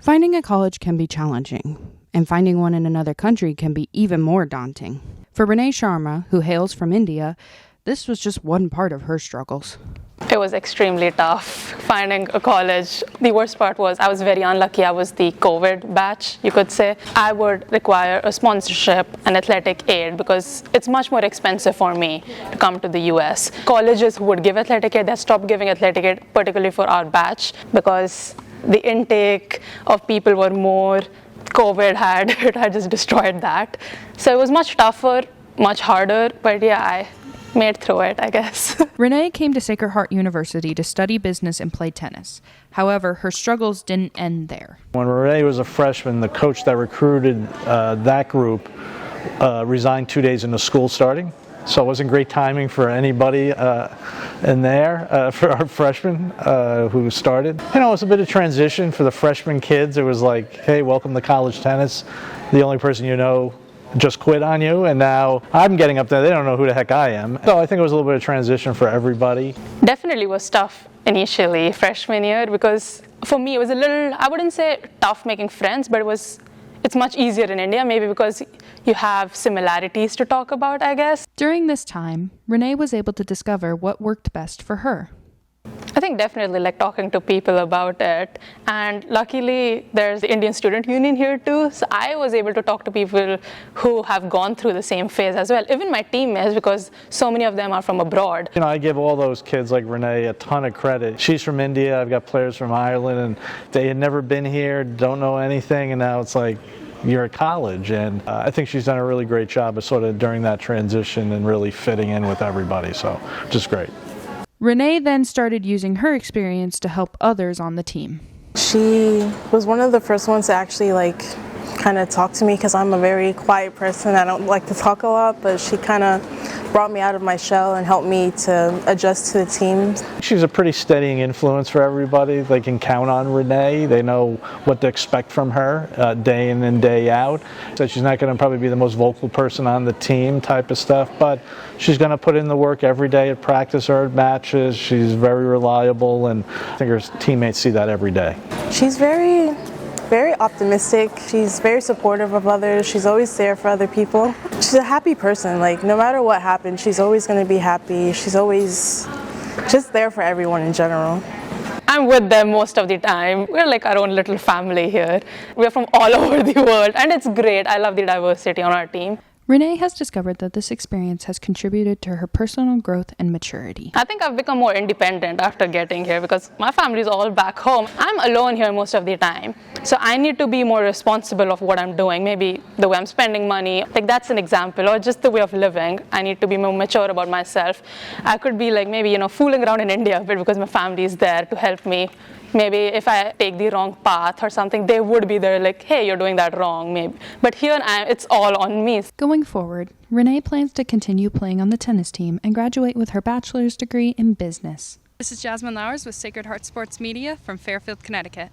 Finding a college can be challenging, and finding one in another country can be even more daunting. For Renee Sharma, who hails from India, this was just one part of her struggles. It was extremely tough finding a college. The worst part was I was very unlucky. I was the COVID batch, you could say. I would require a sponsorship and athletic aid because it's much more expensive for me to come to the US. Colleges who would give athletic aid, they stopped giving athletic aid, particularly for our batch, because the intake of people were more. COVID had just destroyed that. So it was much tougher, much harder, but yeah, I made through it, I guess. Renee came to Sacred Heart University to study business and play tennis. However, her struggles didn't end there. When Renee was a freshman, the coach that recruited that group resigned 2 days into school starting. So it wasn't great timing for anybody in there, for our freshmen who started. You know, it was a bit of transition for the freshman kids. It was like, hey, welcome to college tennis. The only person you know just quit on you, and now I'm getting up there. They don't know who the heck I am. So I think it was a little bit of transition for everybody. Definitely was tough initially, freshman year, because for me it was a little, I wouldn't say tough making friends, but it's much easier in India, maybe because you have similarities to talk about, I guess. During this time, Renee was able to discover what worked best for her. I think definitely like talking to people about it, and luckily there's the Indian Student Union here too, so I was able to talk to people who have gone through the same phase as well, even my teammates, because so many of them are from abroad. You know, I give all those kids like Renee a ton of credit. She's from India, I've got players from Ireland, and they had never been here, don't know anything, and now it's like you're at college, and I think she's done a really great job of sort of during that transition and really fitting in with everybody, so just great. Renee then started using her experience to help others on the team. She was one of the first ones to actually kind of talk to me, because I'm a very quiet person. I don't like to talk a lot, but she kind of brought me out of my shell and helped me to adjust to the team. She's a pretty steadying influence for everybody. They can count on Renee. They know what to expect from her day in and day out. So she's not going to probably be the most vocal person on the team type of stuff, but she's going to put in the work every day at practice or at matches. She's very reliable, and I think her teammates see that every day. She's very optimistic. She's very supportive of others. She's always there for other people. She's a happy person. Like, no matter what happens, she's always going to be happy. She's always just there for everyone in general. I'm with them most of the time. We're like our own little family here. We're from all over the world, and it's great. I love the diversity on our team. Renee has discovered that this experience has contributed to her personal growth and maturity. I think I've become more independent after getting here because my family is all back home. I'm alone here most of the time. So I need to be more responsible of what I'm doing. Maybe the way I'm spending money, like that's an example, or just the way of living. I need to be more mature about myself. I could be like maybe, fooling around in India a bit because my family is there to help me. Maybe if I take the wrong path or something, they would be there like, hey, you're doing that wrong, maybe. But here it's all on me. Going forward, Renee plans to continue playing on the tennis team and graduate with her bachelor's degree in business. This is Jasmine Lowers with Sacred Heart Sports Media from Fairfield, Connecticut.